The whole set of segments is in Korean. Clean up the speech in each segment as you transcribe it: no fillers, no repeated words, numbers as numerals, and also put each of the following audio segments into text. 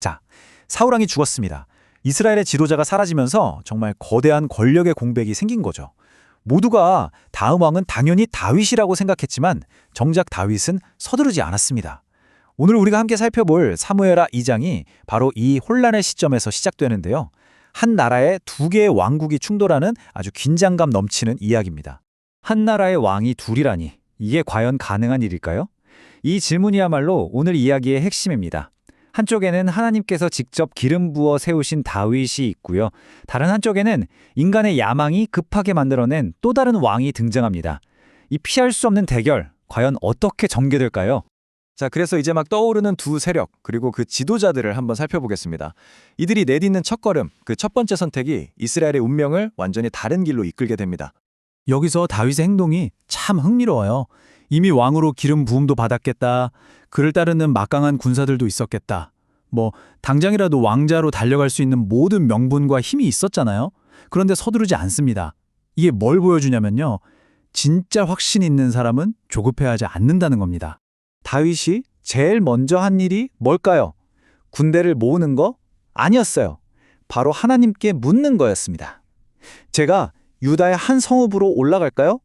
자, 사울왕이 죽었습니다. 이스라엘의 지도자가 사라지면서 정말 거대한 권력의 공백이 생긴 거죠. 모두가 다음 왕은 당연히 다윗이라고 생각했지만 정작 다윗은 서두르지 않았습니다. 오늘 우리가 함께 살펴볼 사무엘하 2장이 바로 이 혼란의 시점에서 시작되는데요. 한 나라의 두 개의 왕국이 충돌하는 아주 긴장감 넘치는 이야기입니다. 한 나라의 왕이 둘이라니, 이게 과연 가능한 일일까요? 이 질문이야말로 오늘 이야기의 핵심입니다. 한쪽에는 하나님께서 직접 기름 부어 세우신 다윗이 있고요. 다른 한쪽에는 인간의 야망이 급하게 만들어낸 또 다른 왕이 등장합니다. 이 피할 수 없는 대결, 과연 어떻게 전개될까요? 자, 그래서 이제 막 떠오르는 두 세력, 그리고 그 지도자들을 한번 살펴보겠습니다. 이들이 내딛는 첫걸음, 그 첫 번째 선택이 이스라엘의 운명을 완전히 다른 길로 이끌게 됩니다. 여기서 다윗의 행동이 참 흥미로워요. 이미 왕으로 기름 부음도 받았겠다. 그를 따르는 막강한 군사들도 있었겠다. 당장이라도 왕자로 달려갈 수 있는 모든 명분과 힘이 있었잖아요. 그런데 서두르지 않습니다. 이게 뭘 보여주냐면요. 진짜 확신 있는 사람은 조급해하지 않는다는 겁니다. 다윗이 제일 먼저 한 일이 뭘까요? 군대를 모으는 거? 아니었어요. 바로 하나님께 묻는 거였습니다. 제가 유다의 한 성읍으로 올라갈까요?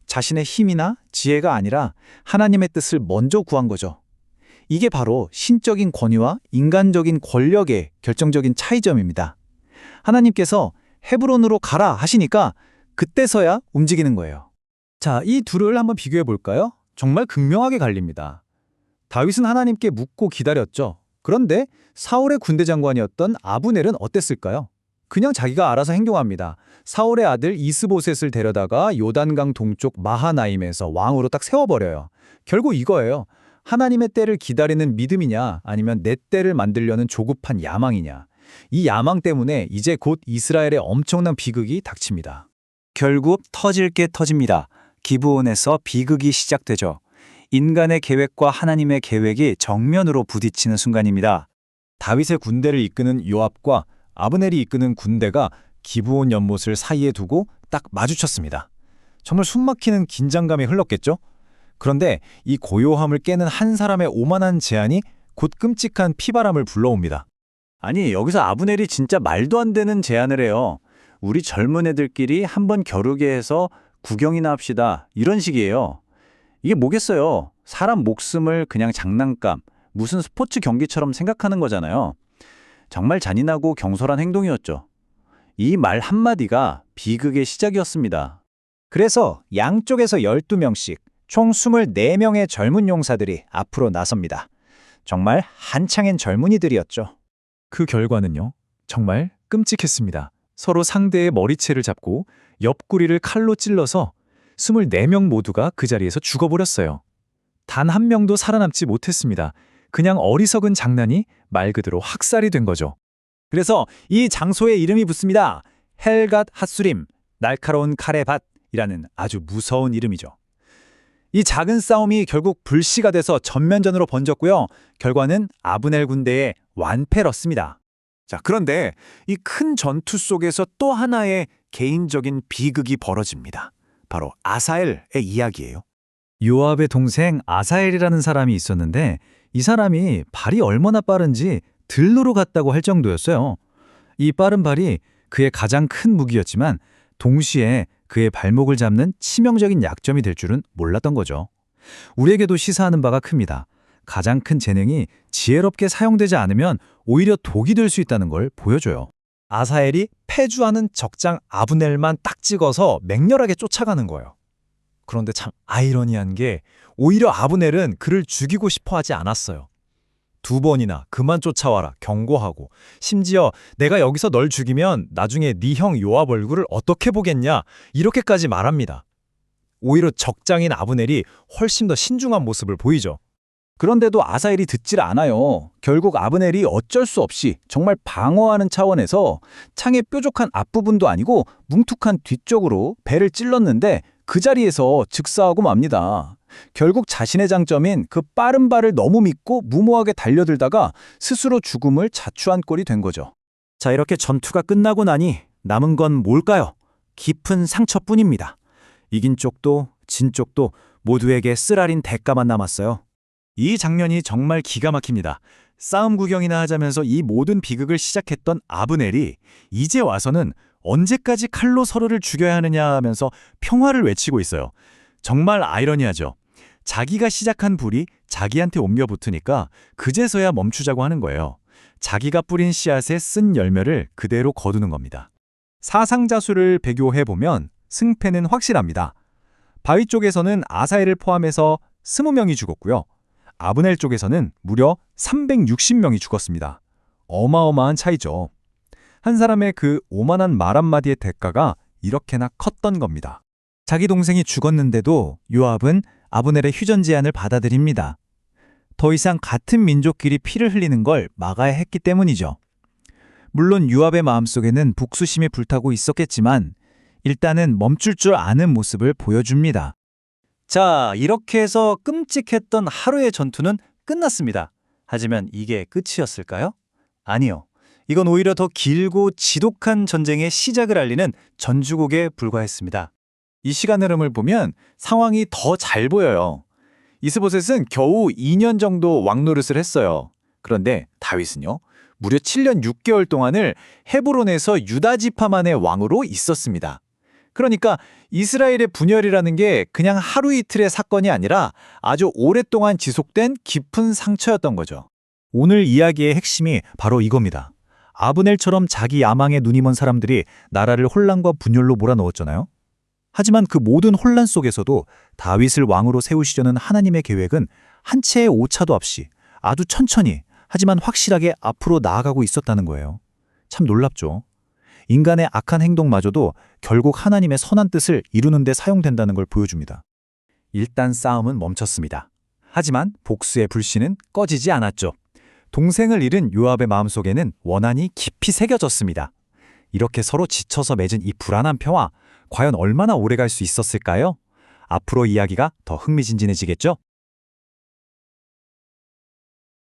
자신의 힘이나 지혜가 아니라 하나님의 뜻을 먼저 구한 거죠. 이게 바로 신적인 권위와 인간적인 권력의 결정적인 차이점입니다. 하나님께서 헤브론으로 가라 하시니까 그때서야 움직이는 거예요. 자, 이 둘을 한번 비교해 볼까요? 정말 극명하게 갈립니다. 다윗은 하나님께 묻고 기다렸죠. 그런데 사울의 군대 장관이었던 아브넬은 어땠을까요? 그냥 자기가 알아서 행동합니다. 사울의 아들 이스보셋을 데려다가 요단강 동쪽 마하나임에서 왕으로 딱 세워버려요. 결국 이거예요. 하나님의 때를 기다리는 믿음이냐 아니면 내 때를 만들려는 조급한 야망이냐. 이 야망 때문에 이제 곧 이스라엘의 엄청난 비극이 닥칩니다. 결국 터질 게 터집니다. 기브온에서 비극이 시작되죠. 인간의 계획과 하나님의 계획이 정면으로 부딪히는 순간입니다. 다윗의 군대를 이끄는 요압과 아브넬이 이끄는 군대가 기브온 연못을 사이에 두고 딱 마주쳤습니다. 정말 숨막히는 긴장감이 흘렀겠죠? 그런데 이 고요함을 깨는 한 사람의 오만한 제안이 곧 끔찍한 피바람을 불러옵니다. 아니, 여기서 아브넬이 진짜 말도 안 되는 제안을 해요. 우리 젊은 애들끼리 한번 겨루게 해서 구경이나 합시다. 이런 식이에요. 이게 뭐겠어요? 사람 목숨을 그냥 장난감, 무슨 스포츠 경기처럼 생각하는 거잖아요. 정말 잔인하고 경솔한 행동이었죠. 이 말 한마디가 비극의 시작이었습니다. 그래서 양쪽에서 12명씩 총 24명의 젊은 용사들이 앞으로 나섭니다. 정말 한창인 젊은이들이었죠. 그 결과는요, 정말 끔찍했습니다. 서로 상대의 머리채를 잡고 옆구리를 칼로 찔러서 24명 모두가 그 자리에서 죽어버렸어요. 단 한 명도 살아남지 못했습니다. 그냥 어리석은 장난이 말 그대로 학살이 된 거죠. 그래서 이 장소에 이름이 붙습니다. 헬갓 핫수림, 날카로운 칼의 밭이라는 아주 무서운 이름이죠. 이 작은 싸움이 결국 불씨가 돼서 전면전으로 번졌고요. 결과는 아브넬 군대의 완패였습니다. 자, 그런데 이 큰 전투 속에서 또 하나의 개인적인 비극이 벌어집니다. 바로 아사엘의 이야기예요. 요압의 동생 아사엘이라는 사람이 있었는데 이 사람이 발이 얼마나 빠른지 들로로 갔다고 할 정도였어요. 이 빠른 발이 그의 가장 큰 무기였지만 동시에 그의 발목을 잡는 치명적인 약점이 될 줄은 몰랐던 거죠. 우리에게도 시사하는 바가 큽니다. 가장 큰 재능이 지혜롭게 사용되지 않으면 오히려 독이 될 수 있다는 걸 보여줘요. 아사엘이 패주하는 적장 아브넬만 딱 찍어서 맹렬하게 쫓아가는 거예요. 그런데 참 아이러니한 게 오히려 아브넬은 그를 죽이고 싶어 하지 않았어요. 2번이나 그만 쫓아와라 경고하고, 심지어 내가 여기서 널 죽이면 나중에 네 형 요압 얼굴을 어떻게 보겠냐, 이렇게까지 말합니다. 오히려 적장인 아브넬이 훨씬 더 신중한 모습을 보이죠. 그런데도 아사엘이 듣질 않아요. 결국 아브넬이 어쩔 수 없이 정말 방어하는 차원에서 창의 뾰족한 앞부분도 아니고 뭉툭한 뒤쪽으로 배를 찔렀는데 그 자리에서 즉사하고 맙니다. 결국 자신의 장점인 그 빠른 발을 너무 믿고 무모하게 달려들다가 스스로 죽음을 자초한 꼴이 된 거죠. 자, 이렇게 전투가 끝나고 나니 남은 건 뭘까요? 깊은 상처뿐입니다. 이긴 쪽도 진 쪽도 모두에게 쓰라린 대가만 남았어요. 이 장면이 정말 기가 막힙니다. 싸움 구경이나 하자면서 이 모든 비극을 시작했던 아브넬이 이제 와서는 언제까지 칼로 서로를 죽여야 하느냐 하면서 평화를 외치고 있어요. 정말 아이러니하죠. 자기가 시작한 불이 자기한테 옮겨 붙으니까 그제서야 멈추자고 하는 거예요. 자기가 뿌린 씨앗에 쓴 열매를 그대로 거두는 겁니다. 사상자수를 비교해보면 승패는 확실합니다. 바위 쪽에서는 아사엘을 포함해서 20명이 죽었고요. 아브넬 쪽에서는 무려 360명이 죽었습니다. 어마어마한 차이죠. 한 사람의 그 오만한 말 한마디의 대가가 이렇게나 컸던 겁니다. 자기 동생이 죽었는데도 요압은 아브넬의 휴전 제안을 받아들입니다. 더 이상 같은 민족끼리 피를 흘리는 걸 막아야 했기 때문이죠. 물론 요압의 마음속에는 복수심이 불타고 있었겠지만 일단은 멈출 줄 아는 모습을 보여줍니다. 자, 이렇게 해서 끔찍했던 하루의 전투는 끝났습니다. 하지만 이게 끝이었을까요? 아니요. 이건 오히려 더 길고 지독한 전쟁의 시작을 알리는 전주곡에 불과했습니다. 이 시간 흐름을 보면 상황이 더 잘 보여요. 이스보셋은 겨우 2년 정도 왕노릇을 했어요. 그런데 다윗은요, 무려 7년 6개월 동안을 헤브론에서 유다 지파만의 왕으로 있었습니다. 그러니까 이스라엘의 분열이라는 게 그냥 하루 이틀의 사건이 아니라 아주 오랫동안 지속된 깊은 상처였던 거죠. 오늘 이야기의 핵심이 바로 이겁니다. 아브넬처럼 자기 야망에 눈이 먼 사람들이 나라를 혼란과 분열로 몰아넣었잖아요. 하지만 그 모든 혼란 속에서도 다윗을 왕으로 세우시려는 하나님의 계획은 한 채의 오차도 없이 아주 천천히 하지만 확실하게 앞으로 나아가고 있었다는 거예요. 참 놀랍죠. 인간의 악한 행동마저도 결국 하나님의 선한 뜻을 이루는 데 사용된다는 걸 보여줍니다. 일단 싸움은 멈췄습니다. 하지만 복수의 불씨는 꺼지지 않았죠. 동생을 잃은 요압의 마음속에는 원한이 깊이 새겨졌습니다. 이렇게 서로 지쳐서 맺은 이 불안한 평화, 과연 얼마나 오래 갈 수 있었을까요? 앞으로 이야기가 더 흥미진진해지겠죠?